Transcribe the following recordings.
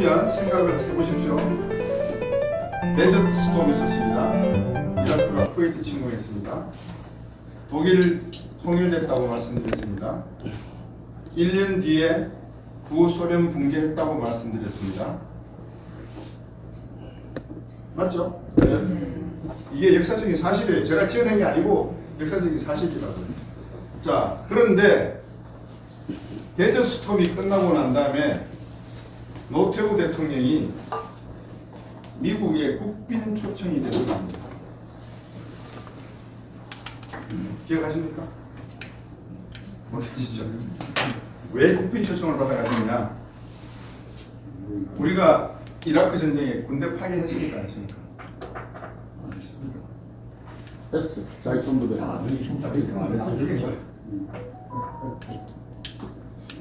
보시면 생각을 해보십시오. 데저트 스톰이 있었습니다. 이라크가 쿠웨이트 침공했습니다. 독일 통일됐다고 말씀드렸습니다. 1년 뒤에 구소련 붕괴했다고 말씀드렸습니다. 맞죠? 네. 이게 역사적인 사실이에요. 제가 지어낸 게 아니고 역사적인 사실이라고요. 자, 그런데 데저트 스톰이 끝나고 난 다음에 노태우 대통령이 미국의 국빈 초청이 됐습니다. 기억하십니까? 못하시죠? 왜 국빈 초청을 받아가셨느냐? 우리가 이라크 전쟁에 군대 파견했습니까? 안 했습니까? 했어. 자기 전부대.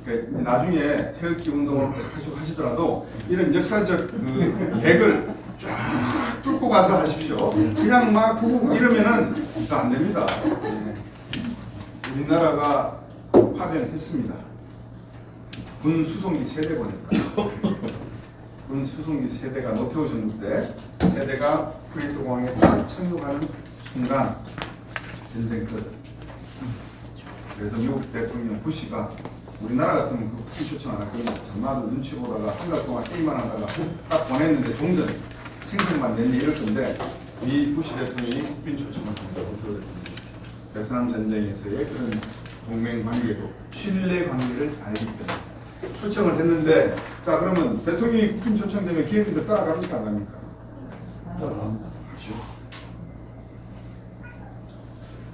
그러니까 나중에 태극기 운동을 하시더라도 이런 역사적 그 백을 쫙 뚫고 가서 하십시오. 그냥 막 이러면은 안 됩니다. 네. 우리나라가 파병했습니다. 군 수송기 세대 보냈다. 군 수송기 세대가 노태우 정부 때 세대가 쿠웨이트 공항에 딱 착륙하는 순간 전쟁 끝. 그래서 미국 대통령 부시가 우리나라 같으면 그 국빈 초청 안 할 겁니다. 전마도 눈치 보다가 한 달 동안 게임만 하다가 딱 보냈는데 종전 생생만 냈네 이럴 건데 이 부시 대통령이 국빈 초청을 합니다. 베트남 전쟁에서의 그런 동맹 관계도 신뢰 관계를 알기 때문에 초청을 했는데 자 그러면 대통령이 국빈 초청되면 기업인들 따라갑니까 안 갑니까? 따라갑니다.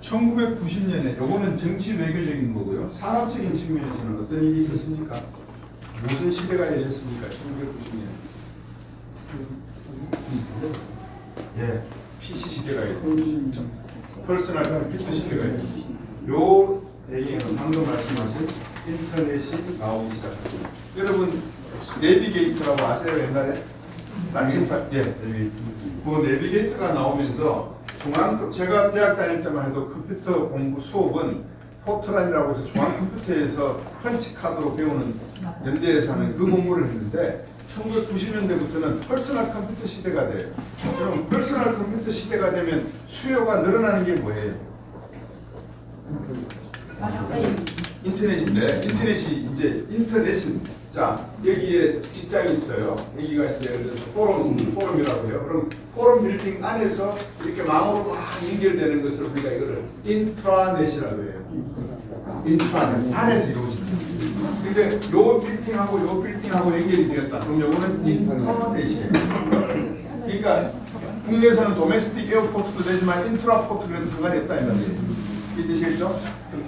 1990년에 요거는 정치 외교적인 거고요. 산업적인 측면에서는 어떤 일이 있었습니까? 무슨 시대가 열렸습니까? 1990년. 예, PC 시대가 열렸죠. 퍼스널 컴퓨터 시대가 열렸죠. 요 배경에는 방금 말씀하신 인터넷이 나오기 시작합니다. 여러분 내비게이터라고 아세요? 옛날에 나침반 그 내비게이터가 나오면서 제가 대학 다닐 때만 해도 컴퓨터 공부 수업은 포트란이라고 해서 중앙컴퓨터에서 펀치카드로 배우는 연대에서 하는 그 공부를 했는데 1990년대부터는 퍼스널 컴퓨터 시대가 돼요. 그럼 퍼스널 컴퓨터 시대가 되면 수요가 늘어나는 게 뭐예요? 인터넷인데 인터넷이 자 여기에 직장이 있어요. 여기가 이제 예를 들어서 포럼이라고 해요. 그럼 포럼 빌딩 안에서 이렇게 망으로 막 연결되는 것을 우리가 이거를 인트라넷이라고 해요. 인트라넷 안에서 이루어집니다. 근데 요 빌딩하고 요 빌딩하고 연결이 되었다. 그럼 요거는 인터넷이에요. 그러니까 국내에서는 도메스틱 에어포트도 되지만 인트라포트 그래도 상관이 없다 이 말이에요. 이해되시겠죠?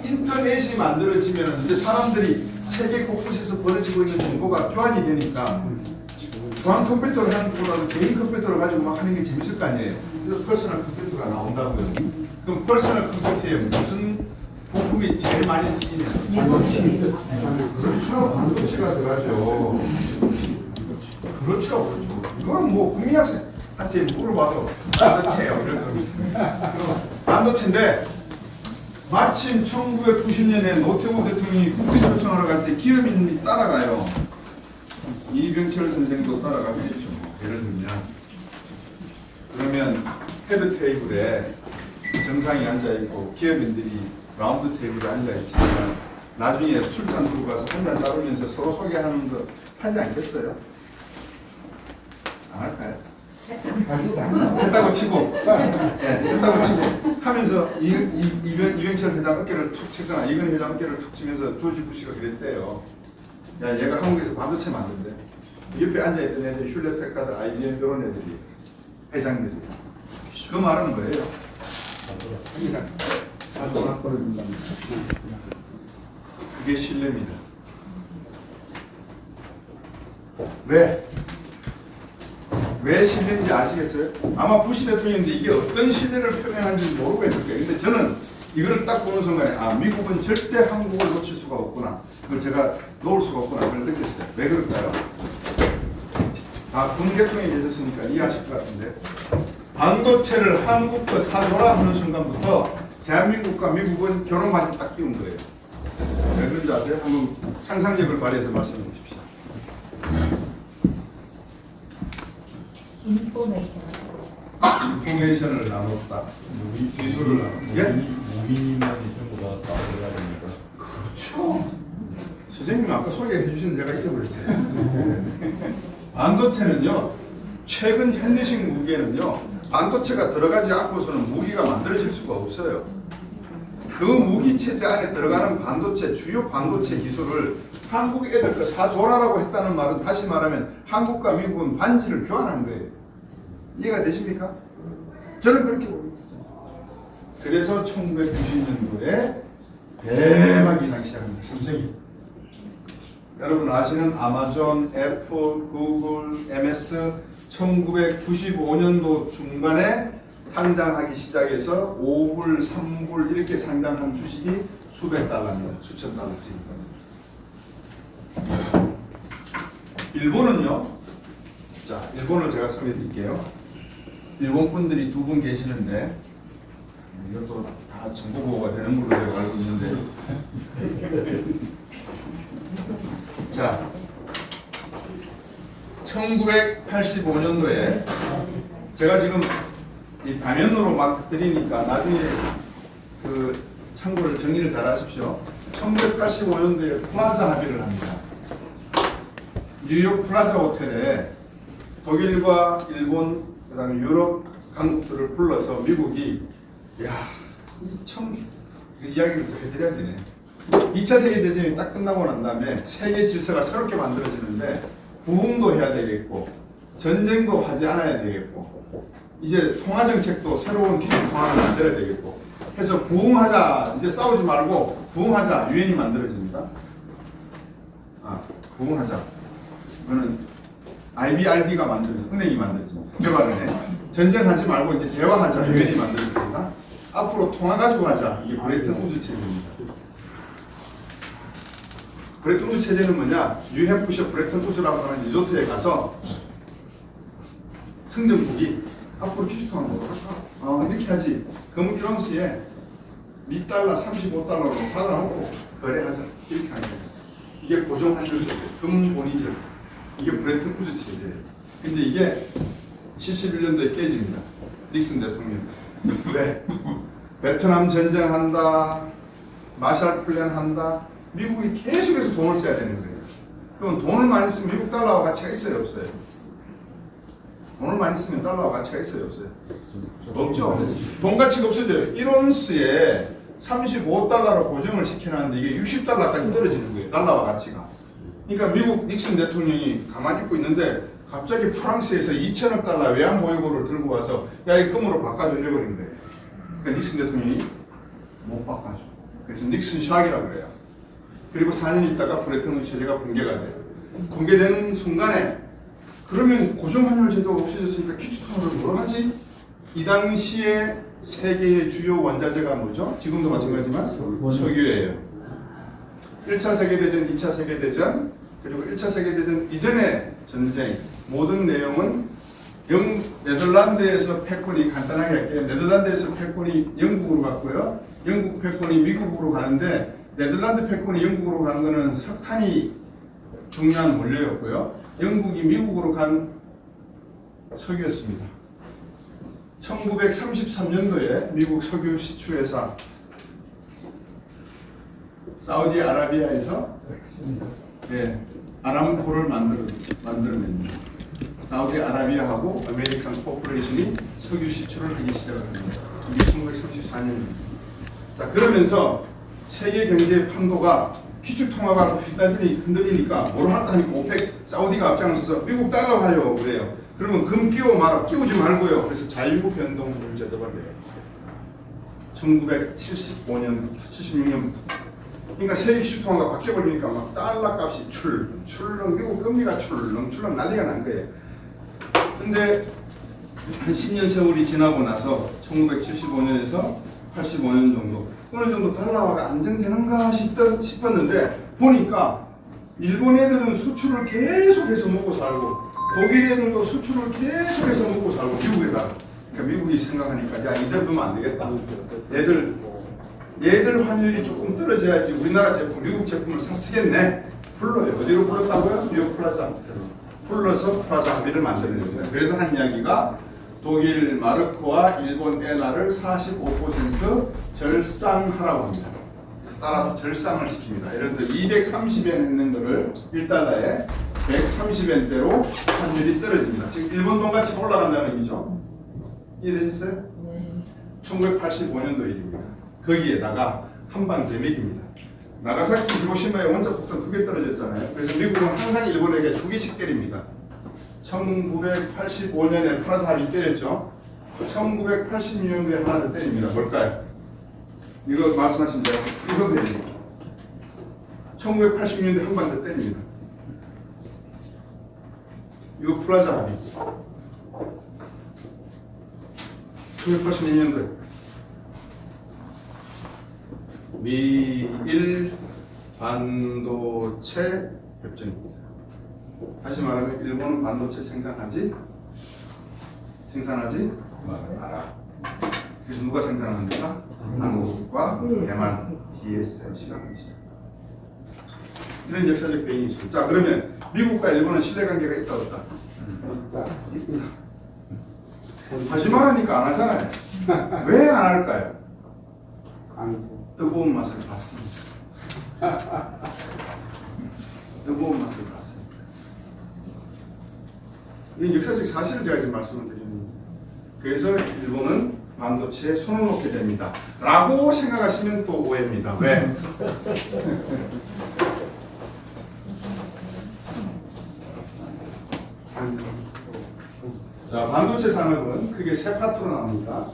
인터넷이 만들어지면 이제 사람들이 세계 곳곳에서 벌어지고 있는 정보가 교환이 되니까 교환 컴퓨터를 하는 것보다는 개인 컴퓨터를 가지고 막 하는 게 재밌을 거 아니에요. 그래서 퍼스널 컴퓨터가 나온다고요. 그럼 퍼스널 컴퓨터에 무슨 부품이 제일 많이 쓰이냐? 그렇죠. 반도체가 들어가죠. 그렇죠. 이건 뭐 국민학생한테 물어봐도 반도체예요. 이럴 겁니다. 반도체인데 마침 1990년에 노태우 대통령이 국빈 초청하러 갈 때 기업인이 따라가요. 이병철 선생도 따라가겠죠. 예를 들면 그러면 헤드 테이블에 정상이 앉아 있고 기업인들이 라운드 테이블에 앉아 있으면 나중에 술잔 들고 가서 한잔 따르면서 서로 소개하는 거 하지 않겠어요? 안 할까요? 했다고 치고, 했다고 치고 하면서 이병철 회장 어깨를 툭 치거나 이건희 회장 어깨를 툭 치면서 조지 부시가 그랬대요. 야, 얘가 한국에서 반도체 만든대. 옆에 앉아있던 애들이 슐레페카드, IBM 이런 애들이 회장들이. 그 말은 뭐예요? 사조가. 그게 신뢰입니다. 왜 신뢰인지 아시겠어요? 아마 부시 대통령인데 이게 어떤 신뢰를 표명하는지 모르고 했을 거예요. 근데 저는 이거를 딱 보는 순간에 미국은 절대 한국을 놓칠 수가 없구나. 그걸 제가 놓을 수가 없구나. 그걸 느꼈어요. 왜 그럴까요? 군 계통에 계셨으니까 이해하실 것 같은데 반도체를 한국과 사줘라 하는 순간부터 대한민국과 미국은 결혼 반지 딱 끼운 거예요. 왜 그런지 아세요? 한번 상상력을 발휘해서 말씀해 보십시오. 인포메이션을 나눴다. 기술을 나눴다. 예? 무기만 전부 다 들어가야 되니까. 그렇죠. 선생님 아까 소개해 주신 제가 잊어버렸어요. 반도체는요, 최근 현대식 무기에는요, 반도체가 들어가지 않고서는 무기가 만들어질 수가 없어요. 그 무기 체제 안에 들어가는 반도체, 주요 반도체 기술을 한국 애들 거 사줘라라고 했다는 말은 다시 말하면 한국과 미국은 반지를 교환한 거예요. 이해가 되십니까? 저는 그렇게 봅니다. 그래서 1990년도에 대박이 나기 시작합니다. 삼성이. 여러분 아시는 아마존, 애플, 구글, MS 1995년도 중반에 상장하기 시작해서 5불, 3불 이렇게 상장한 주식이 수백 달러입니다. 수천 달러씩. 일본은요. 자, 일본을 제가 소개해 드릴게요. 일본 분들이 두 분 계시는데 이것도 다 정보보호가 되는 걸로 제가 알고 있는데 자, 1985년도에 제가 지금 이 다면으로 막 드리니까 나중에 그 참고를 정리를 잘 하십시오. 1985년도에 플라자 합의를 합니다. 뉴욕 플라자 호텔에 독일과 일본, 그 다음에 유럽 강국들을 불러서 미국이 참 이야기를 해드려야 되네. 2차 세계대전이 딱 끝나고 난 다음에 세계 질서가 새롭게 만들어지는데 부흥도 해야 되겠고 전쟁도 하지 않아야 되겠고 이제 통화정책도 새로운 기존 통화를 만들어야 되겠고 해서 부흥하자, 이제 싸우지 말고 부흥하자, 유엔이 만들어집니다. 부흥하자. 그거는 IBRD가 만들어져, 은행이 만들어집니다. 개발은행. 전쟁하지 말고 이제 대화하자, 유엔이 만들어집니다. 앞으로 통화 가지고 하자. 이게 브레튼 우드 체제입니다. 브레튼 우드 체제는 뭐냐? 유해프셔 브레튼 우드라고 하는 리조트에 가서 승전국이 앞으로 기술통화로 할까? 이렇게 하지. 그럼 이런시에 $2 $35로 박아놓고 거래하자. 이렇게 하는 거예요. 이게 고정환율 체제, 금본위제. 이게 브레튼 우드 체제예요. 근데 이게 71년도에 깨집니다. 닉슨 대통령. 왜? 베트남 전쟁한다, 마샬 플랜 한다. 미국이 계속해서 돈을 써야 되는 거예요. 그럼 돈을 많이 쓰면 미국 달러와 가치가 있어요, 없어요? 돈을 많이 쓰면 달러와 가치가 있어요, 없어요? 없죠. 돈 가치가 없어져요. 1온스에 35달러로 고정을 시켜놨는데 이게 60달러까지 떨어지는 거예요, 달러와 가치가. 그러니까 미국 닉슨 대통령이 가만히 있고 있는데 갑자기 프랑스에서 2천억 달러 외환 보유고를 들고 와서 야, 이 금으로 바꿔줘 이래버린 거예요. 그러니까 닉슨 대통령이 못 바꿔줘. 그래서 닉슨 샥이라고 그래요. 그리고 4년 있다가 브레튼 우드 체제가 붕괴가 돼요. 붕괴되는 순간에 그러면 고정환율 제도가 없어졌으니까 기축통화를 뭐로 하지? 이 당시에 세계의 주요 원자재가 뭐죠? 지금도 마찬가지지만 석유예요. 1차 세계대전, 2차 세계대전, 그리고 1차 세계대전 이전의 전쟁 모든 내용은 네덜란드에서 패권이 간단하게 할게요. 네덜란드에서 패권이 영국으로 갔고요. 영국 패권이 미국으로 가는데 네덜란드 패권이 영국으로 간 거는 석탄이 중요한 원료였고요. 영국이 미국으로 간 석유였습니다. 1933년도에 미국 석유 시추회사 사우디아라비아에서 아람코를 만들어냅니다. 사우디아라비아하고 아메리칸 코퍼레이션이 석유 시추를 하기 시작합니다. 이게 1934년입니다. 자, 그러면서 세계 경제의 판도가 기축통화가 흔들리니까 뭐로 할까 하니까 오펙 사우디가 앞장서서 미국 달러 가요 그래요. 그러면 금 끼워 말아, 끼우지 말고요. 그래서 자유고 변동 제도가 돼요. 1975년부터 76년부터. 그러니까 세계 기축통화가 바뀌어버리니까 막 달러 값이 출렁 미국 금리가 출렁 난리가 난 거예요. 근데 한 10년 세월이 지나고 나서 1975년에서 85년 정도 어느 정도 달러화가 안정되는가 싶었는데 보니까 일본 애들은 수출을 계속해서 먹고 살고 독일 애들도 수출을 계속해서 먹고 살고 미국에다가 그러니까 미국이 생각하니까 야 이대로 두면 안 되겠다. 얘들 환율이 조금 떨어져야지 우리나라 제품 미국 제품을 사 쓰겠네. 불러요. 어디로 불렀다고요? 뉴욕 플라자. 불러서 프라자 합의를 만들어냅니다. 그래서 한 이야기가 독일 마르크와 일본 엔화를 45% 절상하라고 합니다. 따라서 절상을 시킵니다. 예를 들어서 230엔 했는 거를 1달러에 130엔대로 환율이 떨어집니다. 지금 일본 돈 가치가 올라간다는 의미죠. 이해되셨어요? 1985년도 일입니다. 거기에다가 한방 대맥입니다. 나가사키 히로시마에 원자 폭탄 2개 떨어졌잖아요. 그래서 미국은 항상 일본에게 2개씩 때립니다. 1985년에 프라자 합의 때렸죠. 1986년도에 하나 더 때립니다. 뭘까요? 이거 말씀하신 대로 추리선 때립니다. 1980년대 한 번 더 때립니다. 이거 프라자 합의. 1982년도에 미일 반도체 협정입니다. 다시 말하면 일본은 반도체 생산하지 마라. 그래서 누가 생산합니까? 한국과 대만, TSMC가 하기 시작. 이런 역사적 배경이 있습니다. 자, 그러면 미국과 일본은 신뢰관계가 있다 없다? 있다. 하지 말라니까 안 하잖아요. 왜 안 할까요? 뜨거운 맛을 봤습니다. 뜨거운 맛을 봤습니다. 이 역사적 사실을 제가 지금 말씀을 드립니다. 그래서 일본은 반도체에 손을 놓게 됩니다. 라고 생각하시면 또 오해입니다. 왜? 자, 반도체 산업은 크게 세 파트로 나옵니다.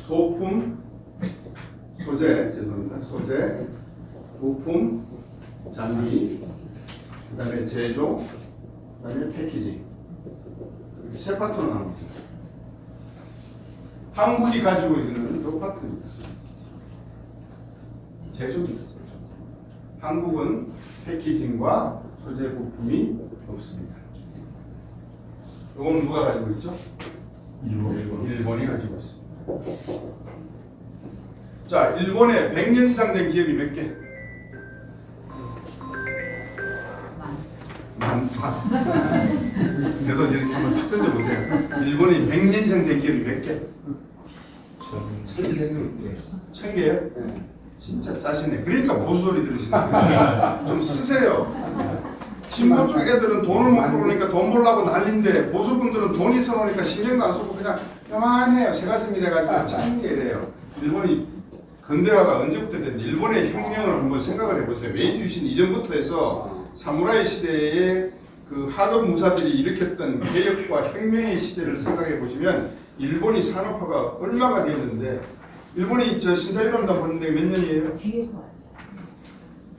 소품, 소재, 부품, 장비, 그 다음에 제조, 그 다음에 패키징. 이렇게 세 파트로 나옵니다. 한국이 가지고 있는 두 파트입니다. 제조입니다. 제조. 한국은 패키징과 소재 부품이 없습니다. 이건 누가 가지고 있죠? 일본이 가지고 있습니다. 자, 일본에 100년 이상 된 기업이 몇 개? 많다. 그래도 이렇게 한번 쭉 던져보세요. 일본이 100년 이상 된 기업이 몇 개? 1000개요? 진짜 짜시네. 그러니까 보수 소리 들으시는 거예요. 좀 쓰세요. 진보 쪽 애들은 돈을 못 벌으니까 돈 벌라고 난리인데 보수분들은 돈이 서러우니까 신경도 안 쓰고 그냥 요만해요. 새가슴이 돼가지고 짠 게 이래요. 일본이 근대화가 언제부터 됐는데 일본의 혁명을 한번 생각을 해보세요. 메이지 유신 이전부터 해서 사무라이 시대의 그 하급 무사들이 일으켰던 개혁과 혁명의 시대를 생각해 보시면 일본이 산업화가 얼마가 되었는데 일본이 저 신사유람단 보는데 몇 년이에요? 뒤에서 왔어요.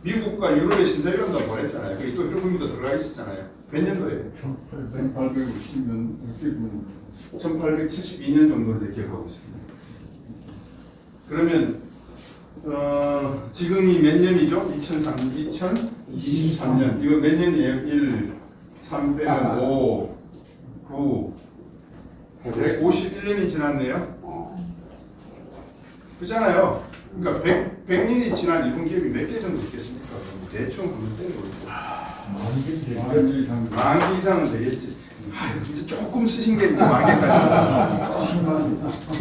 미국과 유럽의 신사유람단 보냈잖아요. 거기 또 일본도 들어가 있었잖아요. 몇 년도예요? 1850년 1872년 정도로 기억하고 있습니다. 그러면 지금이 몇 년이죠? 2023년. 이거 몇 년이에요? 1, 3 빼면 5, 9, 151년이 지났네요. 그렇잖아요. 그러니까 100년이 지난 일본 기업이 몇 개 정도 있겠습니까? 대충 한번 떼보죠. 만 개 이상은 되겠지. 이제 조금 쓰신 게 만 개까지. 10만 개.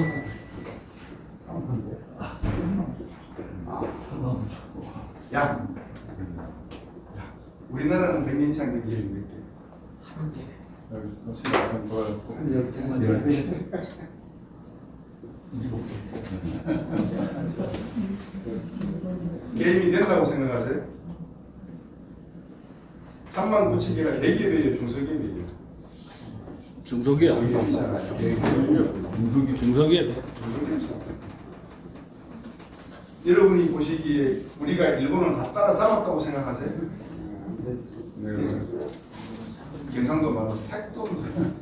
야, 우리나라는 100년 이상 된 기업이 몇 개? 게임이 된다고 생각하세요? 39,000개가 대기업이에요, 중소기업이에요? 중소기업. 중소기업이잖아요. 중소기업. 여러분이 보시기에 우리가 일본을 다 따라잡았다고 생각하세요? 네. 경상도 말로 택도 없어요.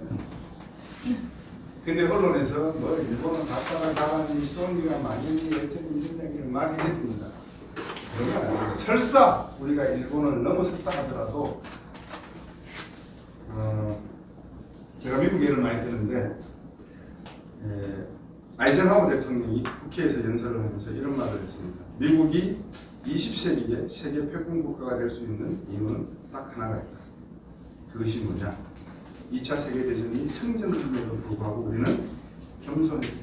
근데 언론에서 뭐 일본은 다 따라잡았니, 소니가 망했니, 어쩌니 이런 얘기를 많이 해줍니다. 그런 건 아니에요. 설사 우리가 일본을 넘어섰다 하더라도 제가 미국 예를 많이 드는데 아이젠하워 대통령이 국회에서 연설을 하면서 이런 말을 했습니다. 미국이 20세기에 세계 패권 국가가 될 수 있는 이유는 딱 하나가 있다. 그것이 뭐냐? 2차 세계대전이 성전임에도 불구하고 우리는 겸손했다.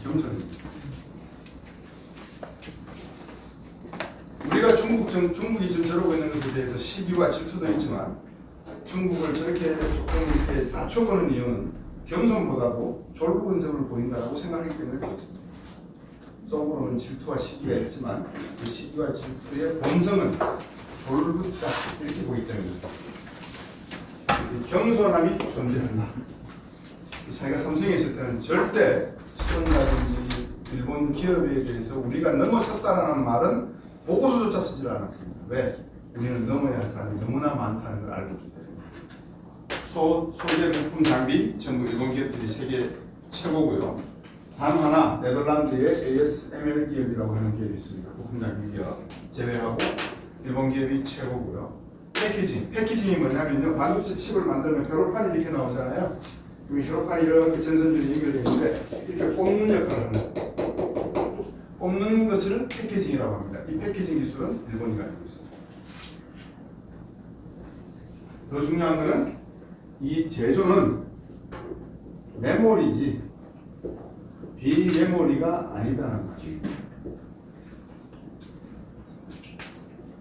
겸손입니다. 우리가 중국이 지금 저러고 있는 것에 대해서 시기와 질투도 있지만 중국을 저렇게 조금 이렇게 낮춰보는 이유는 겸손보다도 졸부근성을 보인다고 생각하기 때문에 그렇습니다. 속으로는 질투와 시기가 있지만 그 시기와 질투의 본성은 졸부다 이렇게 보기 때문입니다. 겸손함이 존재한다. 자기가 삼성에 있을 때는 절대 수원이라든지 일본 기업에 대해서 우리가 넘어섰다는 말은 보고서조차 쓰지 않았습니다. 왜? 우리는 넘어야 할 사람이 너무나 많다는 걸 알고 있기 때문에. 소재 부품 장비 전부 일본 기업들이 세계 최고고요. 단 하나 네덜란드의 ASML 기업이라고 하는 기업이 있습니다. 부품 장비 기업 제외하고 일본 기업이 최고고요. 패키징이 뭐냐면요, 반도체 칩을 만들면 회로판이 이렇게 나오잖아요. 그럼 회로판이 이렇게 전선줄이 연결되어 있는데 이렇게 꼽는 역할을 하는 거예요. 꼽는 것을 패키징이라고 합니다. 이 패키징 기술은 일본이 가지고 있어요. 더 중요한 것은 이 제조는 메모리지 비메모리가 아니다는 거죠.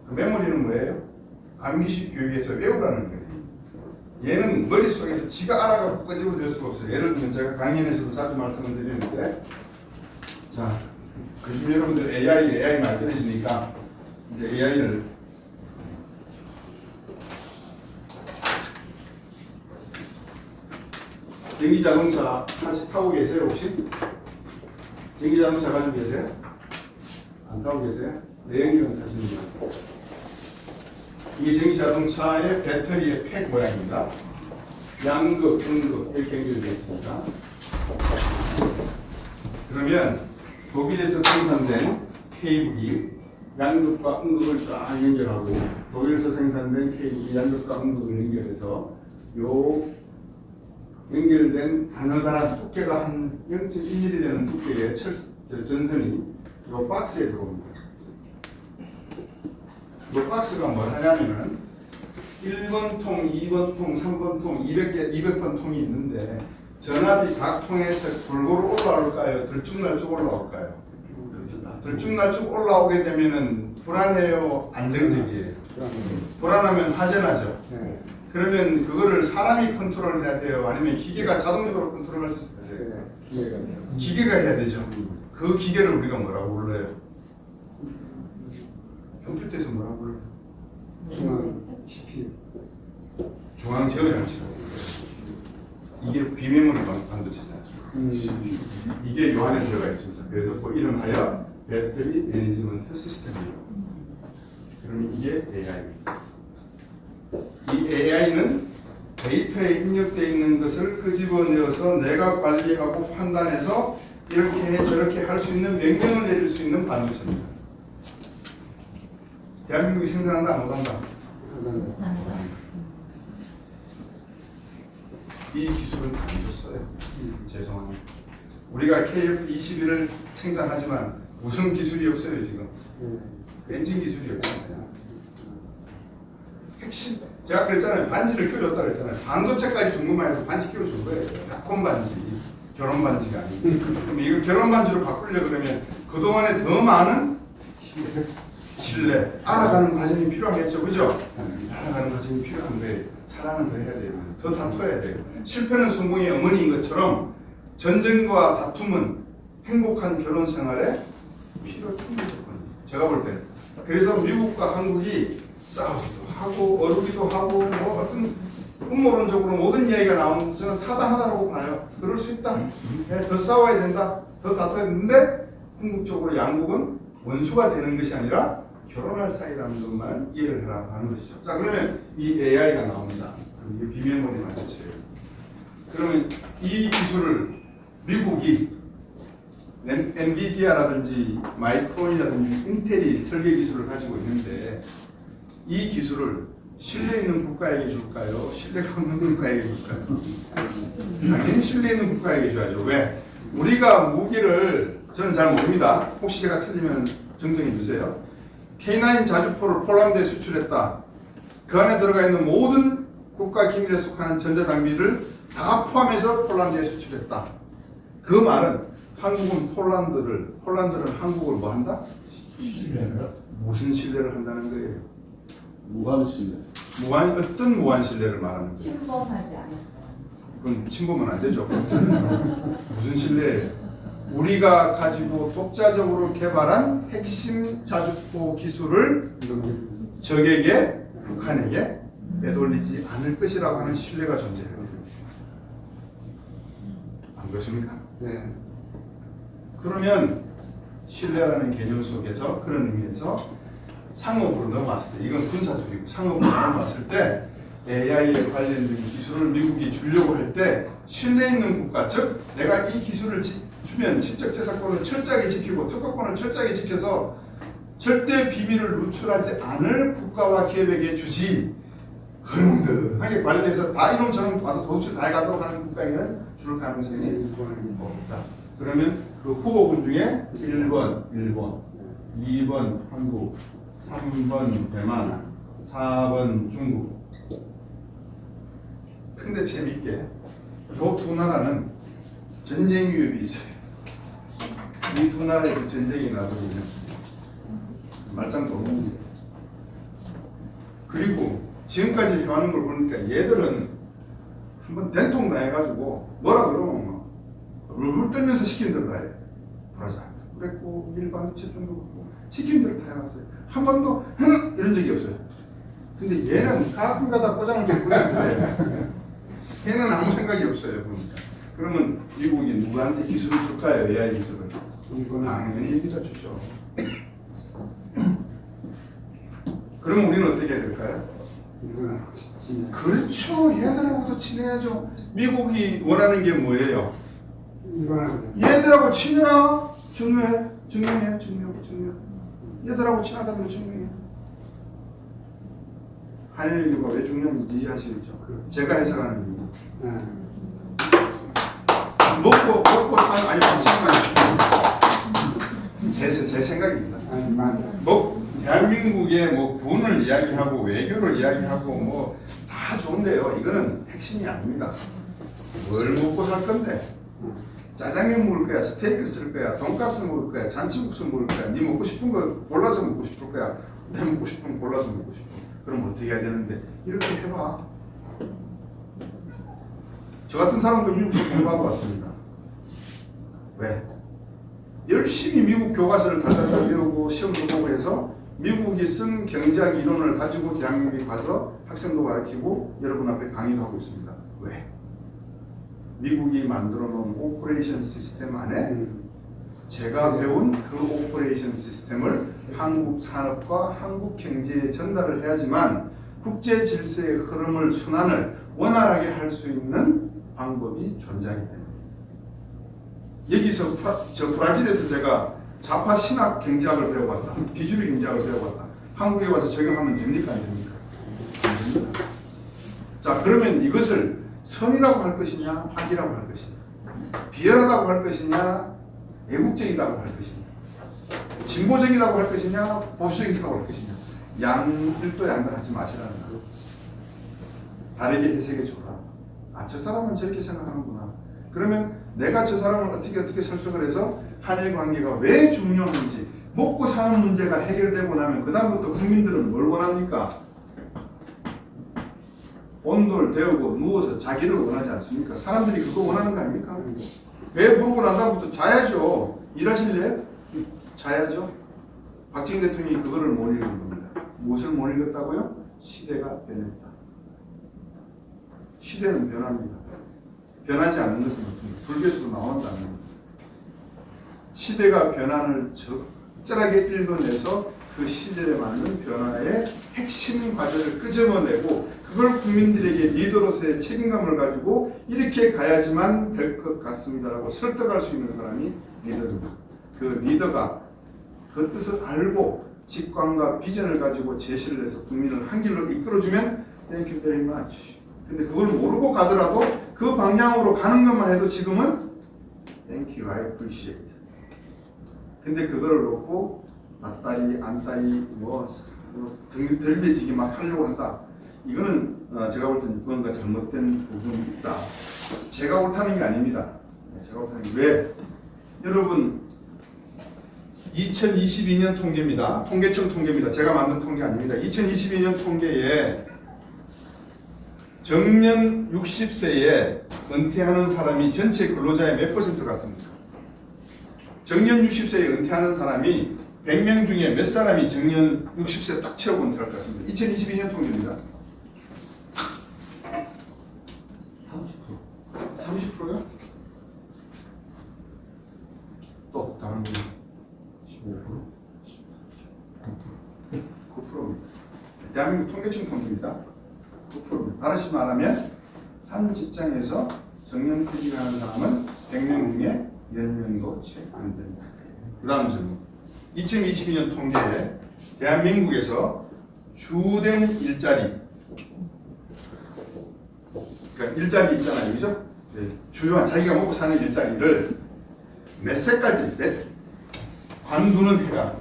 그 메모리는 뭐예요? 암기식 교육에서 외우라는 거예요. 얘는 머릿속에서 지가 알아가고 끄집어낼 수가 없어요. 예를 들면 제가 강연에서도 자주 말씀을 드리는데, 자, 요즘 여러분들 AI 많이 들으시니까 이제 AI를 전기자동차 타고 계세요 혹시? 전기자동차 가지고 계세요? 안 타고 계세요? 내연기관 타시는 분. 이게 전기자동차의 배터리의 팩 모양입니다. 양극, 음극 이렇게 연결되어 있습니다. 그러면 독일에서 생산된 케이블이 양극과 음극을 쫙 연결하고 독일에서 생산된 케이블이 양극과 음극을 연결해서 요 연결된 가느다란 두께가 한 0.1mm 되는 두께의 전선이 요 박스에 들어옵니다. 이 박스가 뭘 하냐면은 1번 통, 2번 통, 3번 통, 200번 통이 있는데 전압이 각 통에서 골고루 올라올까요? 들쭉날쭉 올라올까요? 들쭉날쭉 올라오게 되면은 불안해요? 안정적이에요? 불안하면 화재나죠? 그러면 그거를 사람이 컨트롤해야 돼요? 아니면 기계가 자동적으로 컨트롤할 수 있어요? 기계가 해야 되죠. 그 기계를 우리가 뭐라고 불러요? 컴퓨터에서 뭐라고 불러요? 중앙 제어 장치라고 불러요. 이게 비메모리 반도체잖아요. 이게 요 안에 들어가 있습니다. 그래서 그 이름하여 배터리 매니지먼트 시스템이에요. 그러면 이게 AI입니다. 이 AI는 데이터에 입력되어 있는 것을 끄집어내어서 내가 관리하고 판단해서 이렇게 해 저렇게 할 수 있는 명령을 내릴 수 있는 반도체입니다. 대한민국이 생산한다 안 못한다? 이 기술은 안 줬어요. 죄송합니다. 우리가 KF-21을 생산하지만 무슨 기술이 없어요 지금. 엔진 기술이 없잖아요. 핵심 제가 그랬잖아요. 반지를 껴줬다 그랬잖아요. 반도체까지 준 것만 해도 반지 끼워준 거예요. 약혼 반지, 결혼 반지가 아니고. 그럼 이걸 결혼 반지로 바꾸려 그러면 그동안에 더 많은 신뢰, 알아가는 과정이 필요하겠죠, 그죠? 알아가는 과정이 필요한데 사랑은 더 해야 돼요. 더 다퉈야 돼요. 실패는 성공의 어머니인 것처럼 전쟁과 다툼은 행복한 결혼 생활에 필요 충분히 조건이에요. 제가 볼 때는. 그래서 미국과 한국이 싸우기도 하고 어르기도 하고 뭐 어떤 음모론적으로 모든 이야기가 나오는 저는 타당하다고 봐요. 그럴 수 있다. 네, 더 싸워야 된다. 더 다퉈야 되는데 궁극적으로 양국은 원수가 되는 것이 아니라 결혼할 사이라는 것만 이해를 해라 하는 것이죠. 자, 그러면 이 AI가 나옵니다. 이게 비메모리 반도체예요. 그러면 이 기술을 미국이 엔비디아라든지 마이크론이라든지 인텔이 설계 기술을 가지고 있는데 이 기술을 신뢰 있는 국가에게 줄까요? 신뢰가 없는 국가에게 줄까요? 당연히 신뢰 있는 국가에게 줘야죠. 왜? 우리가 무기를 저는 잘 모릅니다. 혹시 제가 틀리면 정정해 주세요. K9 자주포를 폴란드에 수출했다. 그 안에 들어가 있는 모든 국가 기밀에 속하는 전자장비를 다 포함해서 폴란드에 수출했다. 그 말은 한국은 폴란드는 한국을 뭐 한다? 무슨 신뢰를 한다는 거예요? 무한신뢰. 어떤 무한 신뢰를 말하는 거예요? 침범하지 않았다. 그건 침범은 안 되죠. 무슨 신뢰예요? 우리가 가지고 독자적으로 개발한 핵심 자주포 기술을 적에게, 북한에게 내돌리지 않을 것이라고 하는 신뢰가 존재해요. 안 그렇습니까? 네. 그러면 신뢰라는 개념 속에서 그런 의미에서 상업으로 넘어왔을 때, 이건 군사 쪽이고 상업으로 넘어왔을 때 AI에 관련된 기술을 미국이 주려고 할 때 신뢰 있는 국가, 즉 내가 이 기술을 주면 지적재산권을 철저하게 지키고 특허권을 철저하게 지켜서 절대 비밀을 누출하지 않을 국가와 기업에게 주지, 흐름득하게 관리해서 다 이놈처럼 와서 도둑질 다 해가도록 하는 국가에게는 줄 가능성이 없다. 그러면 그 후보군 중에 1번 일본, 2번 한국, 3번 대만, 4번 중국. 근데 재밌게 이 두 나라는 전쟁 위협이 있어요. 이 두 나라에서 전쟁이 나버리면 말짱도 없는 거예요. 그리고 지금까지 해왔는 걸 보니까 얘들은 한번 된통 당해가지고 뭐라 그러면 막 울울 떨면서 시킨 대로 다 해. 브라자 그랬고 일반체 정도 그렇고 시킨 대로 다 해왔어요. 한 번도 이런 적이 없어요. 근데 얘는 가끔가다 꼬장을 좀 부리면 다 해요. 얘는 아무 생각이 없어요. 보니까. 그러면 미국이 누구한테 기술을 줄까요? AI 기술을? 당연히 여기다 주죠. 그럼 우리는 어떻게 해야 될까요? 그렇죠. 얘들하고도 친해야죠. 미국이 원하는 게 뭐예요? 얘들하고 친해라. 중요해. 얘들하고 친하다는 거 중요해. 한일 외교가 왜 중요한지 이해하시겠죠? 제가 해석하는 겁니다. 먹고 아니 잠시만요. 제 생각입니다. 대한민국의 뭐 군을 이야기하고 외교를 이야기하고 뭐 다 좋은데요. 이거는 핵심이 아닙니다. 뭘 먹고 살 건데? 짜장면 먹을 거야, 스테이크 쓸 거야, 돈가스 먹을 거야, 잔치국수 먹을 거야. 네 먹고 싶은 거 골라서 먹고 싶을 거야. 내 먹고 싶은 거 골라서 먹고 싶어. 그럼 어떻게 해야 되는데? 이렇게 해봐. 저 같은 사람도 미국에서 공부하고 왔습니다. 왜? 열심히 미국 교과서를 달달달 배우고 시험도 보고 해서 미국이 쓴 경제학 이론을 가지고 대한민국에 가서 학생도 가르치고 여러분 앞에 강의도 하고 있습니다. 왜? 미국이 만들어 놓은 오퍼레이션 시스템 안에 제가 배운 그 오퍼레이션 시스템을 한국 산업과 한국 경제에 전달을 해야지만 국제 질서의 흐름을 순환을 원활하게 할 수 있는 방법이 존재하기 때문에 여기서 저 브라질에서 제가 좌파 신학 경제학을 배워봤다. 비주류 경제학을 배워봤다. 한국에 와서 적용하면 됩니까? 안 됩니까? 안 됩니다. 자, 그러면 이것을 선이라고 할 것이냐 악이라고 할 것이냐, 비열하다고 할 것이냐 애국적이라고 할 것이냐, 진보적이라고 할 것이냐 보수적이라고 할 것이냐, 양일도 양단하지 마시라는 거. 다르게 해석해 줘라. 아, 저 사람은 저렇게 생각하는구나. 그러면 내가 저 사람을 어떻게 설득을 해서 한일 관계가 왜 중요한지, 먹고 사는 문제가 해결되고 나면 그 다음부터 국민들은 뭘 원합니까? 온돌 데우고 누워서 자기를 원하지 않습니까? 사람들이 그거 원하는 거 아닙니까? 배 부르고 난 다음부터 자야죠. 일하실래? 자야죠. 박정희 대통령이 그거를 못 읽은 겁니다. 무엇을 못 읽었다고요? 시대가 변했다. 시대는 변합니다. 변하지 않는 것은 없습니다. 불교에서도 나온다는 겁니다. 시대가 변화를 적절하게 읽어내서 그 시대에 맞는 변화의 핵심 과제를 끄집어내고 그걸 국민들에게 리더로서의 책임감을 가지고 이렇게 가야지만 될 것 같습니다라고 설득할 수 있는 사람이 리더입니다. 그 리더가 그 뜻을 알고 직관과 비전을 가지고 제시를 해서 국민을 한 길로 이끌어주면 Thank you very much. 근데 그걸 모르고 가더라도 그 방향으로 가는 것만 해도 지금은 Thank you, I appreciate. 근데 그거를 놓고 낫다리 안다리 덜 배지기 막 하려고 한다. 이거는 제가 볼 때는 뭔가 잘못된 부분이 있다. 제가 옳다는 게 아닙니다. 제가 옳다는 게 왜? 여러분 2022년 통계입니다. 통계청 통계입니다. 제가 만든 통계 아닙니다. 2022년 통계에 정년 60세에 은퇴하는 사람이 전체 근로자의 몇 퍼센트 같습니까? 정년 60세에 은퇴하는 사람이 100명 중에 몇 사람이 정년 60세 딱 채우고 은퇴할 것 같습니다. 2022년 통계입니다. 30%요? 또 다른 분 15%? 9%입니다. 대한민국 통계청 통계입니다. 9%입니다. 다시 말하면 한 직장에서 정년 퇴직하는 사람은 100명 중에 10명도 채 안 된다. 그 다음 질문. 2022년 통계에 대한민국에서 주된 일자리, 그러니까 일자리 있잖아요, 그죠? 주요한 자기가 먹고 사는 일자리를 몇 세까지, 관두는 해가,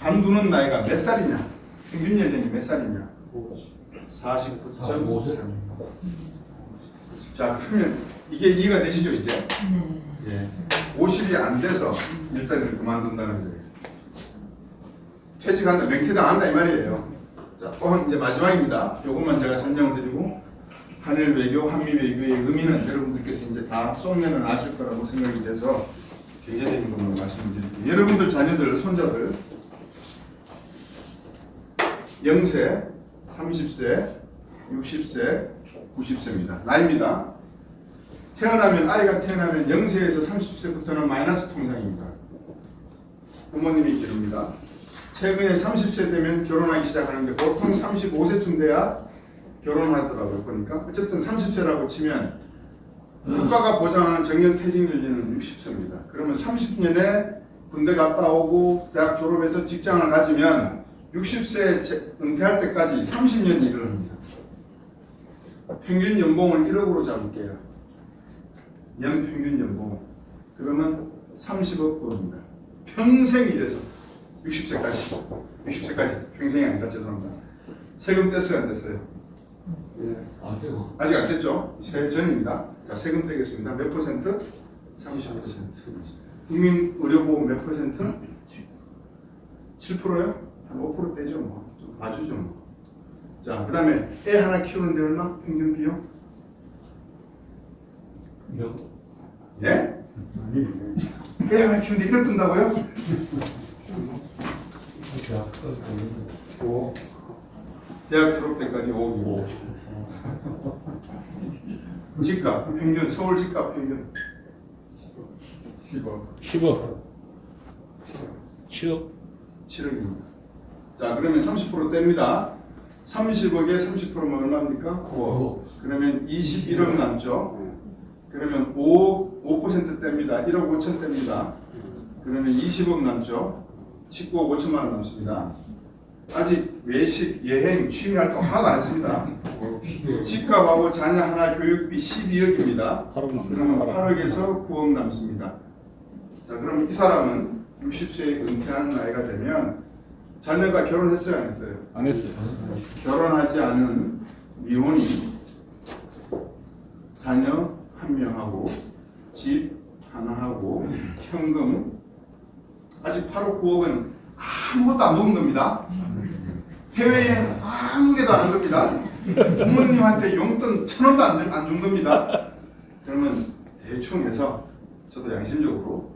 관두는 나이가 몇 살이냐, 평균 연령이 몇 살이냐? 49.5세. 자, 그러면 이게 이해가 되시죠, 이제? 예. 50이 안 돼서 일자리를 그만둔다는 거예요. 퇴직한다, 맹퇴당한다 이 말이에요. 자, 또 이제 마지막입니다. 이것만 제가 설명을 드리고 한일 외교, 한미 외교의 의미는 여러분들께서 이제 다 쏙내는 아실 거라고 생각이 돼서 경제적인 것만 말씀드릴게요. 여러분들 자녀들, 손자들 0세, 30세, 60세, 90세입니다. 나이입니다. 아이가 태어나면 0세에서 30세부터는 마이너스 통장입니다. 부모님이 기릅니다. 최근에 30세 되면 결혼하기 시작하는데 보통 35세쯤 돼야 결혼하더라고요. 보니까 어쨌든 30세라고 치면 국가가 보장하는 정년 퇴직 연령은 60세입니다. 그러면 30년에 군대 갔다 오고 대학 졸업해서 직장을 가지면 60세 은퇴할 때까지 30년 일을 합니다. 평균 연봉을 1억으로 잡을게요. 연평균 연봉. 그러면 30억 원입니다. 평생 일해서 60세까지 평생이 아니라 죄송합니다. 세금 뗐어요, 안 뗐어요? 예. 아직 안 뗐죠? 세금 전입니다. 자, 세금 떼겠습니다. 몇 퍼센트? 30%. 국민 의료보험 몇 퍼센트? 7%요? 한 5% 떼죠, 뭐. 좀 봐주죠, 뭐. 자, 그 다음에 애 하나 키우는데 얼마? 평균 비용? 예? 애 하나 키우는데 1억 든다고요? 5. 대학 졸업 때까지 5억이고. 집값 평균, 서울 집값 평균 10억. 7억입니다. 자, 그러면 30% 뗍니다. 30억에 30%면 얼마입니까? 9억. 그러면 21억 남죠. 그러면 5% 뗍니다. 1억 5천 뗍니다. 그러면 20억 남죠. 19억 5천만 원 남습니다. 아직 외식, 여행, 취미활동 하나도 안 했습니다. 집값하고 자녀 하나 교육비 12억입니다. 그러면 8억에서 9억 남습니다. 자, 그럼 이 사람은 60세에 은퇴하는 나이가 되면 자녀가 결혼했어요, 안 했어요? 안 했어요. 결혼하지 않은 미혼이 자녀 한 명하고 집 하나 하고 현금 아직 8억 9억은 아무것도 안 먹은 겁니다. 해외여행 아무개도 안 한 겁니다. 부모님한테 용돈 1,000원도 안 준 겁니다. 그러면 대충 해서 저도 양심적으로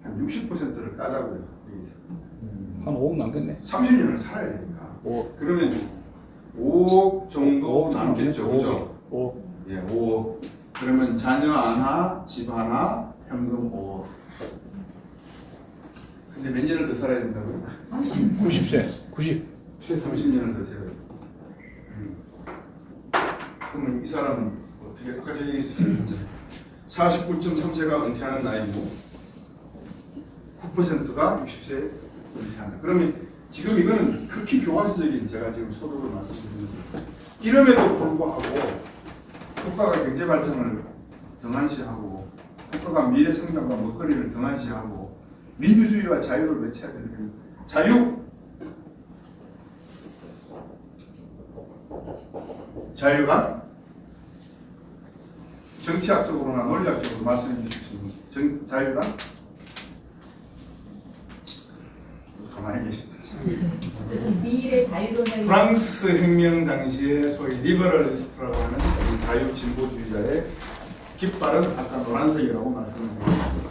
한 60%를 까자고요. 여기서. 한 5억 남겠네. 30년을 살아야 되니까. 5억. 그러면 5억 정도 남겠죠, 그죠? 5억. 예, 5억. 그러면 자녀 하나, 집 하나, 현금 5억. 근데 몇 년을 더 살아야 된다고요? 90세. 30년을 더 살아야 돼요. 그러면 이 사람은 어떻게 아까 저희 49.3세가 은퇴하는 나이고 9%가 60세에 은퇴한다. 그러면 지금 이거는 극히 교과서적인 제가 지금 소득을 말씀드리는 거예요. 이름에도 불구하고 국가가 경제 발전을 등한시하고 국가가 미래 성장과 먹거리를 등한시하고 민주주의와 자유를 외쳐야 되는 자유. 자유란 정치학적으로나 논리학적으로 말씀해 주실 수 있는 자유란 가만히 계십니다. 미일의 자유론을 프랑스 혁명 당시에 소위 리버럴리스트라고 하는 이 자유 진보주의자의 깃발은 아까 노란색이라고 말씀드렸습니다.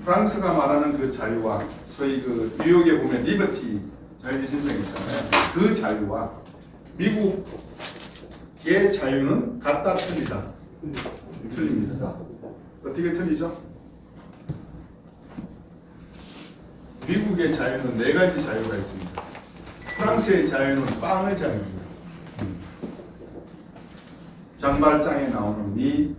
프랑스가 말하는 그 자유와 소위 그 뉴욕에 보면 리버티 자유의 신성이 있잖아요. 그 자유와 미국의 자유는 같다 틀리다. 틀립니다. 어떻게 틀리죠? 미국의 자유는 네 가지 자유가 있습니다. 프랑스의 자유는 빵의 자유입니다. 장발장에 나오는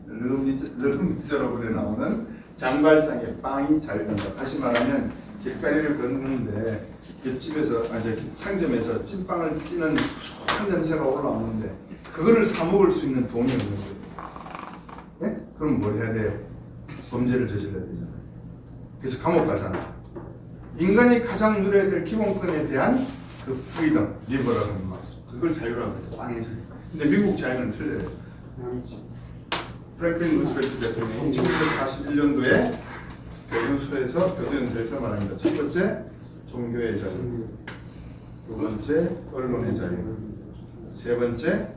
르미제러블에 나오는 장발장의 빵이 자유된다. 다시 말하면 길거리를 걷는데 옆집에서 상점에서 찐빵을 찌는 구수한 냄새가 올라오는데 그거를 사 먹을 수 있는 돈이 없는 거예요. 네? 그럼 뭘 해야 돼요? 범죄를 저질러야 되잖아요. 그래서 감옥 가잖아요. 인간이 가장 누려야 될 기본권에 대한 그 프리덤, 리버라는 말씀. 그걸 자유라고 해요. 빵의 자유. 근데 미국 자유는 틀려요. 프랭클린 루스벨트 대통령이 1941년도에 교도연서에서 말합니다. 첫 번째, 종교의 자유. 두 번째, 언론의 자유. 세 번째,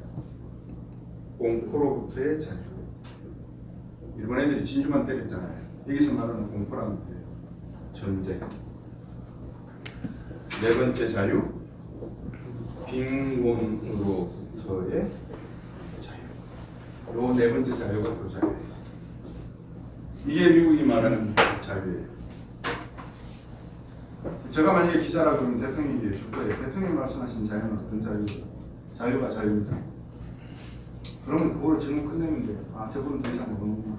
공포로부터의 자유. 일본 애들이 진주만 때렸잖아요. 여기서 말하는 공포라는 거예요. 전쟁. 네 번째 자유, 빈곤으로부터의 자유. 요 네 번째 자유가 또 자유예요. 이게 미국이 말하는 자유예요. 제가 만약에 기자라 그러면 대통령이 얘기해 줄 거예요. 대통령이 말씀하신 자유는 어떤 자유예요? 자유가 자유입니다. 그러면 그거를 질문 끝내면 돼요. 아, 저분은 더 이상 모르는구나.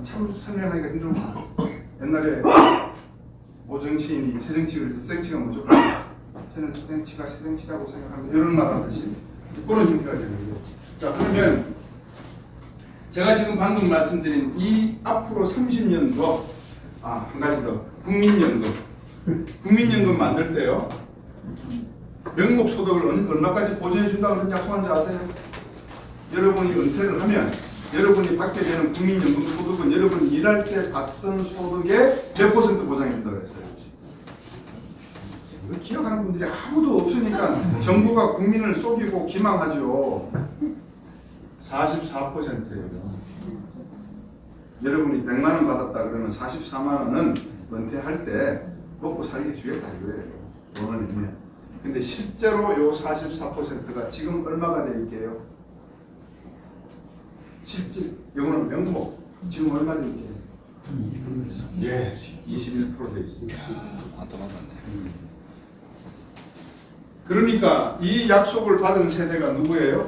참 설명하기가 힘들구나. 옛날에 모 정치인이 새 정치를 해서 생치가 뭐죠? 저는 새정치가 새정치라고 생각합니다. 이런 말 하듯이 그런 형태가 되는 거예요. 자, 그러면 제가 지금 방금 말씀드린 이 앞으로 30년 더, 한 가지 더, 국민연금. 국민연금 만들 때요, 명목 소득을 얼마까지 보전해 준다고 그런 약속한지 아세요? 여러분이 은퇴를 하면 여러분이 받게 되는 국민연금 소득은 여러분이 일할 때 받던 소득의 몇 % 보장해 준다고 했어요. 이걸 기억하는 분들이 아무도 없으니까 정부가 국민을 속이고 기망하죠. 44%예요. 여러분이 100만 원 받았다 그러면 44만 원은 은퇴할 때 먹고 살게 주겠다 이거예요. 돈을 내면. 근데 실제로 요 44%가 지금 얼마가 될게요? 실질, 이거는 명목. 지금 얼마 될게요? 21% 돼 있습니다. 많다 많네. 그러니까 이 약속을 받은 세대가 누구예요?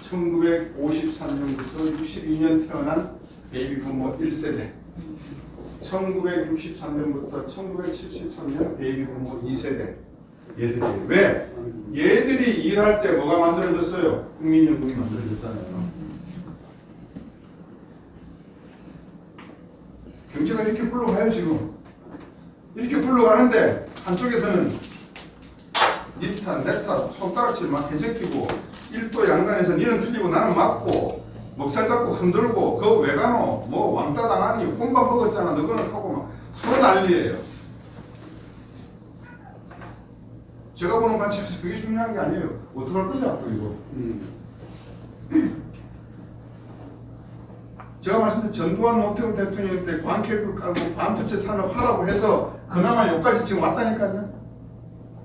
1953년부터 62년 태어난 베이비 부모 1세대, 1963년부터 1973년 베이비 부모 2세대. 얘들이 왜? 얘들이 일할 때 뭐가 만들어졌어요? 국민연금이 만들어졌잖아요. 경제가 이렇게 굴러가요 지금. 이렇게 굴러가는데 한쪽에서는 니타, 네타, 손가락질 막 해제끼고 일도 양간에서 니는 틀리고 나는 맞고 먹살 잡고 흔들고 그거 왜 가노? 뭐 왕따 당하니 혼밥 먹었잖아 너거는 하고 막 서로 난리예요. 제가 보는 관점에서 그게 중요한 게 아니에요. 어떡할 거지 앞으로 이거. 제가 말씀드린 전두환 노태우 대통령 때 광케이블 깔고 반도체 산업 하라고 해서 그나마 여기까지 지금 왔다니까요.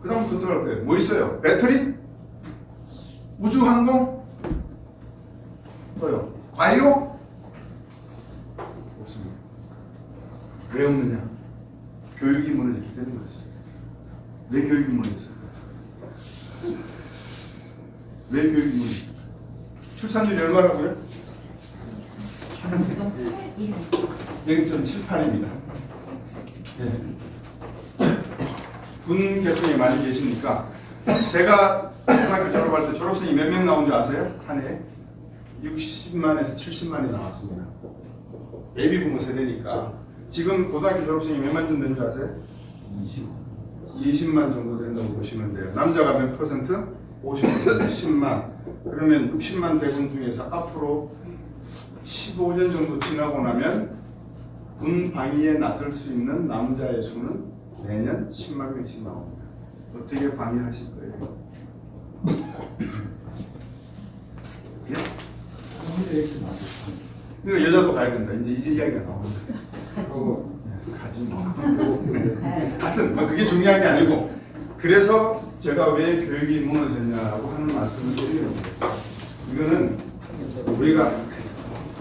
그 다음부터 어떡할 거예요? 뭐 있어요? 배터리? 우주항공? 또요? 바이오? 없습니다. 왜 없느냐? 교육이 무너졌기 때문에 그렇습니다. 왜 교육이 무너졌을까요? 왜 교육이 무너졌을까요? 출산율이 얼마라고요? 0.78입니다. 군 계통이 많이 계시니까 제가 중학교 졸업할 때 졸업생이 몇 명 나온 줄 아세요? 한 해? 60만에서 70만이 나왔습니다. 베이비 부모 세대니까 지금 고등학교 졸업생이 몇만 John 되는 줄 아세요? 20만 정도 된다고 보시면 돼요. 남자가 몇 퍼센트? 50%, 10만. 그러면 60만 대군 중에서 앞으로 15년 정도 지나고 나면 군 방위에 나설 수 있는 남자의 수는 매년 10만 명씩 나옵니다. 어떻게 방위하실 거예요? 예? 그러니까 여자도 가야 된다. 이제 이야기가 나옵니다. 가지 뭐. 하여튼 뭐 그게 중요한 게 아니고, 그래서 제가 왜 교육이 무너졌냐라고 하는 말씀을 드리는 거예요. 이거는 우리가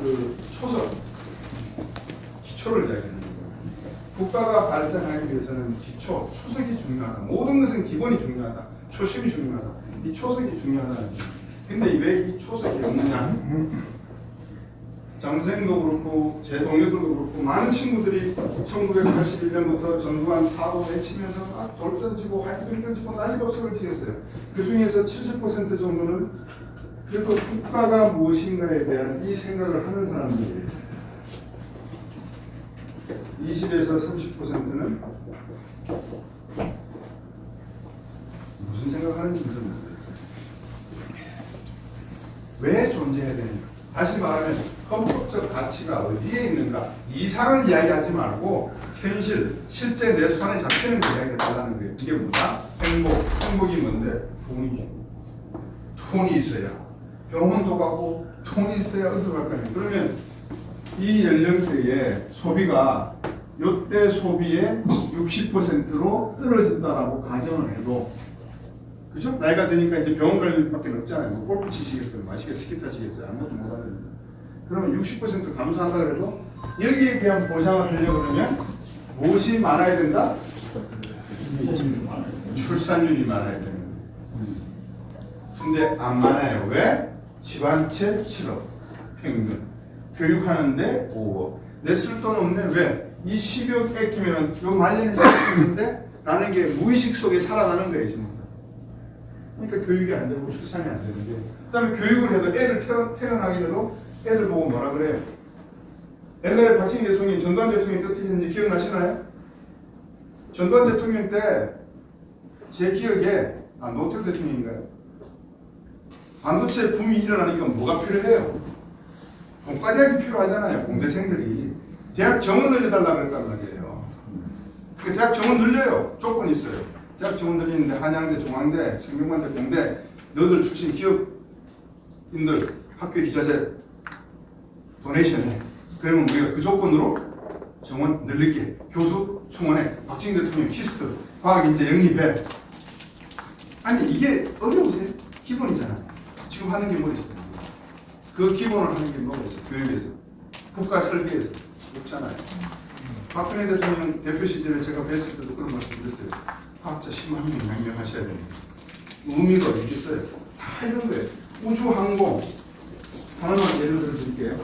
그 초석, 기초를 이야기하는 거예요. 국가가 발전하기 위해서는 기초, 초석이 중요하다. 모든 것은 기본이 중요하다. 초심이 중요하다. 이 초석이 중요하다는 거예요. 근데 왜 이 초석이 없느냐? 장선생도 그렇고 제 동료들도 그렇고 많은 친구들이 1981년부터 전두환 타도 외치면서 막 돌 던지고 화이트병 던지고 난리가 없어 걸치겠어요. 그 중에서 70% 정도는 그래도 국가가 무엇인가에 대한 이 생각을 하는 사람들이에요. 20에서 30%는 무슨 생각하는지 모르겠어요. 왜 존재해야 되는가? 다시 말하면 헌법적 가치가 어디에 있는가? 이상을 이야기하지 말고 현실, 실제 내 손에 잡히는 걸 이야기해달라는 거예요. 이게 뭐다? 행복. 행복이 뭔데? 돈이죠. 돈이 있어야 병원도 가고 돈이 있어야 어디로 갈 거 아니에요. 그러면 이 연령대의 소비가 이때 소비의 60%로 떨어진다라고 가정을 해도, 그죠? 나이가 드니까 이제 병원 갈 일밖에 없잖아요. 뭐 골프 치시겠어요? 마시겠어요? 스키 타시겠어요? 아무것도 못 하는. 그러면 60% 감소한다 그래도 여기에 대한 보장을 하려고 그러면 무엇이 많아야 된다? 출산율이 많아야 되는 거예요. 근데 안 많아요. 왜? 집안채 7억 평균. 교육하는데 5억. 내 쓸 돈 없네. 왜? 이 10억 뺏기면 요 말년에 쓸 수 있는데 나는 게 무의식 속에 살아나는 거예요. 지금. 그러니까 교육이 안 되고 출산이 안 되는 게. 그 다음에 교육을 해도 애를 태어나게 해도 애들 보고 뭐라 그래요? 옛날에 박정희 대통령, 전두환 대통령이 어떻게 했는지 기억나시나요? 전두환 대통령 때 제 기억에, 노태우 대통령인가요? 반도체 붐이 일어나니까 뭐가 필요해요? 공과대학이 필요하잖아요. 공대생들이. 대학 정원 늘려달라고 그랬단 말이에요. 그 대학 정원 늘려요. 조건이 있어요. 대학 정원 늘리는데 한양대, 중앙대, 성균관대, 공대, 너들 출신 기업인들 학교 기자재 도네이션 해. 그러면 우리가 그 조건으로 정원 늘릴게. 교수 충원해. 박정희 대통령 키스트. 과학인재 영입해. 아니 이게 어려우세요? 기본이잖아요. 지금 하는 게 뭐 있어요? 그 기본을 하는 게 뭐가 있어요? 교육에서. 국가 설계에서. 없잖아요. 박근혜 대통령 대표 시절에 제가 뵀을 때도 그런 말씀 드렸어요. 과학자 10만 명 양명하셔야 됩니다. 의미가 있겠어요? 다 이런 거예요. 우주항공. 하나만 예를 들어 드릴게요.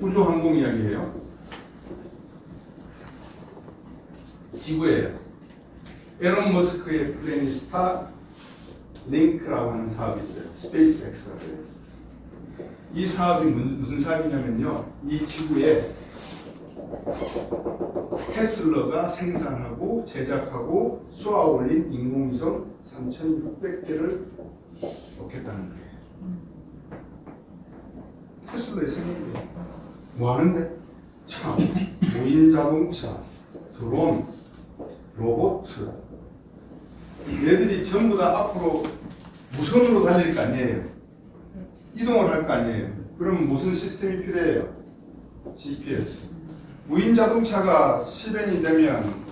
우주항공 이야기예요. 지구예요. 에론 머스크의 플랜이 스타 링크라고 하는 사업이 있어요. 스페이스X가. 이 사업이 무슨 사업이냐면요. 이 지구에 테슬라가 생산하고 제작하고 쏘아 올린 인공위성 3,600개를 놓겠다는 거예요. 테슬라의 생각이에요. 뭐 하는데? 차, 무인 자동차, 드론, 로봇. 얘들이 전부 다 앞으로 무선으로 달릴 거 아니에요. 이동을 할 거 아니에요. 그럼 무슨 시스템이 필요해요? GPS. 무인 자동차가 실현이 되면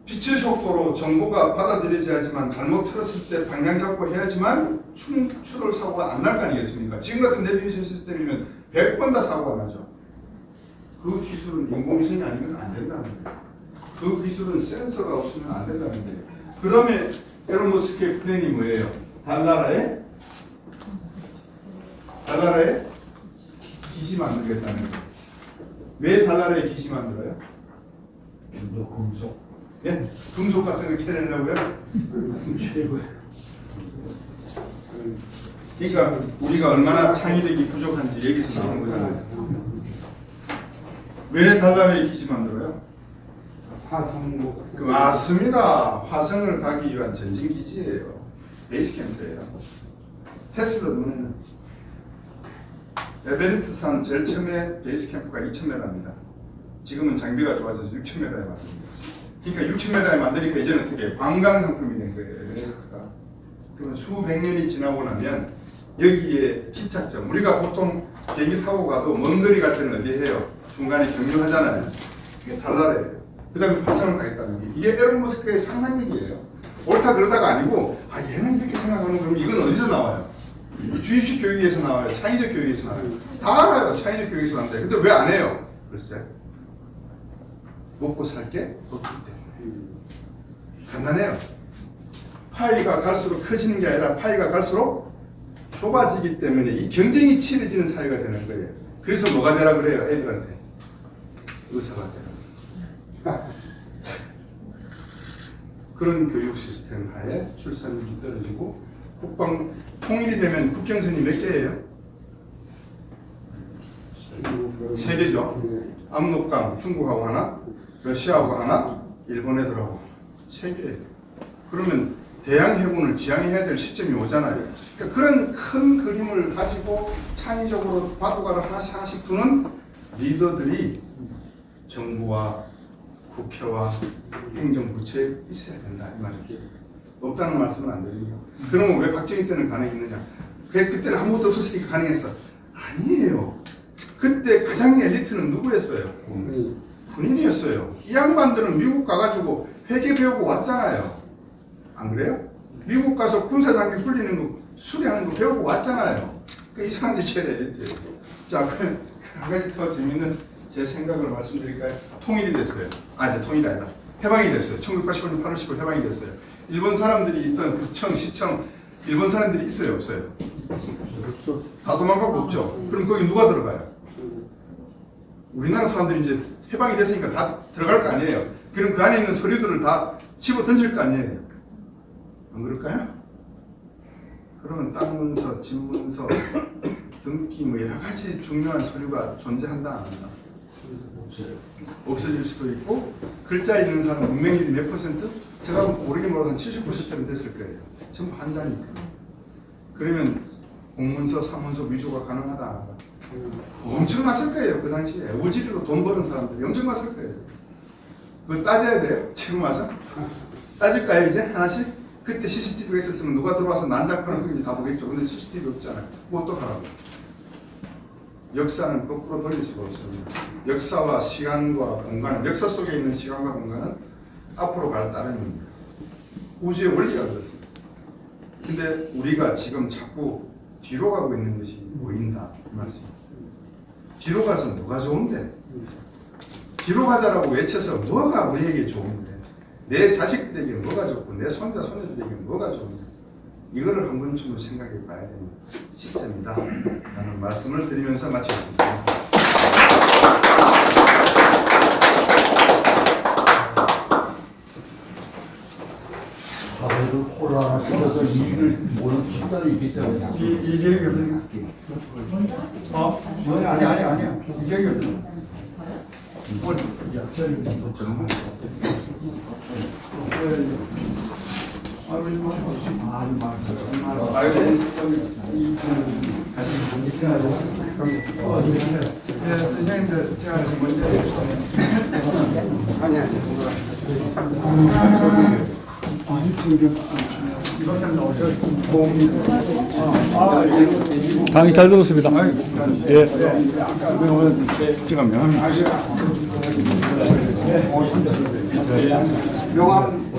빛의 속도로 정보가 받아들여져야지만 잘못 틀었을 때 방향 잡고 해야지만 추돌 사고가 안 날 거 아니겠습니까? 지금 같은 내비게이션 시스템이면 100번 다 사고가 나죠. 그 기술은 인공위성이 아니면 안 된다는 거예요. 그 기술은 센서가 없으면 안 된다는 거예요. 그러면 에론 머스크의 플랜이 뭐예요? 달나라에 기지 만들겠다는 거예요. 왜 달나라에 기지 만들어요? 중조 금속. 예? 금속 같은 거 캐내려고요? 최고의. 그러니까 우리가 얼마나 창의력이 부족한지 여기서 나오는 거잖아요. 왜 달달의 기지 만들어요? 화성목. 맞습니다. 화성을 가기 위한 전진 기지예요. 베이스 캠프예요. 테슬라 눈에는 에베레스트 산 제일 처음에 베이스 캠프가 2,000m입니다. 지금은 장비가 좋아져서 6,000m에 만듭니다. 그러니까 6,000m에 만드니까 이제는 되게 관광 상품이 된 거예요. 에베레스트가. 그러면 수백 년이 지나고 나면 여기에 기착점, 우리가 보통 비행기 타고 가도 먼 거리 갈 때는 어디 해요? 중간에 경유하잖아요. 이게 달달해요. 그 다음에 화성을 가겠다는 게 이게 에론 머스크의 상상력이에요. 옳다 그러다가 아니고 아 얘는 이렇게 생각하는 거면 이건 어디서 나와요? 주입식 교육에서 나와요? 창의적 교육에서 나와요? 다 알아요. 창의적 교육에서 나온다. 근데 왜 안 해요? 글쎄 먹고 살게 없기 때문에. 간단해요. 파이가 갈수록 커지는 게 아니라 파이가 갈수록 좁아지기 때문에 이 경쟁이 치열해지는 사회가 되는 거예요. 그래서 뭐가 되라 그래요? 애들한테 의사가 되라. 그런 교육 시스템 하에 출산율이 떨어지고 국방 통일이 되면 국경선이 몇 개예요? 3개죠. 압록강 중국하고 하나, 러시아하고 하나, 일본 애들하고 3개예요. 그러면 대양 해군을 지향해야 될 시점이 오잖아요. 그러니까 그런 큰 그림을 가지고 창의적으로 바둑알을 하나씩 두는 리더들이 정부와 국회와 행정부처에 있어야 된다 이 말이에요. 없다는 말씀은 안 드립니다. 그러면 왜 박정희 때는 가능했느냐? 그때는 아무것도 없었으니까 가능했어. 아니에요. 그때 가장 엘리트는 누구였어요? 군인이었어요. 이 양반들은 미국 가가지고 회계 배우고 왔잖아요. 안 그래요? 미국 가서 군사장비 풀리는 거, 수리하는 거 배우고 왔잖아요. 그 이 사람들이 제일 엘리트예요. 자, 그럼 한 가지 더 재밌는 제 생각을 말씀드릴까요? 통일이 됐어요. 이제 통일이 아니다. 해방이 됐어요. 1985년 8월 10일 해방이 됐어요. 일본 사람들이 있던 구청, 시청, 일본 사람들이 있어요, 없어요? 다 도망가고 없죠. 그럼 거기 누가 들어가요? 우리나라 사람들이 이제 해방이 됐으니까 다 들어갈 거 아니에요. 그럼 그 안에 있는 서류들을 다 집어 던질 거 아니에요. 안 그럴까요? 그러면 땅 문서, 집 문서, 등기 뭐 여러 가지 중요한 서류가 존재한다 안 한다? 없어질 수도 있고 글자 있는 사람 문맹률이 몇 %? 제가 모르긴 몰라도 한 70%는 됐을 거예요. 전부 한자니까. 그러면 공문서, 사문서 위조가 가능하다 안 하다? 엄청났을 거예요. 그 당시에 우지리로 돈 버는 사람들이 엄청났을 거예요. 그거 따져야 돼요. 지금 와서 따질까요 이제 하나씩? 그때 CCTV가 있었으면 누가 들어와서 난장판을 그런지 다 보겠죠. 근데 CCTV 없잖아요. 뭐 어떡하라고? 역사는 거꾸로 돌릴 수가 없습니다. 역사와 시간과 공간, 역사 속에 있는 시간과 공간은 앞으로 갈 따름입니다. 우주의 원리가 그렇습니다. 근데 우리가 지금 자꾸 뒤로 가고 있는 것이 보인다 이 말씀입니다. 뒤로 가서 뭐가 좋은데? 뒤로 가자라고 외쳐서 뭐가 우리에게 좋은데? 내 자식들에게 뭐가 좋고 내 손자 손녀들에게 뭐가 좋은데? 이거를 한 번쯤은 생각해 봐야 되는 시점이다 라는 말씀을 드리면서 마치겠습니다. 사회를 혼란화시켜서 이익을 모는 순간이 있기 때문에 이재혁이 없는 아니야 이재혁이 없는 제 선생님들 제가 먼저 강의 잘 들었습니다. 예. 제가 명함이 명함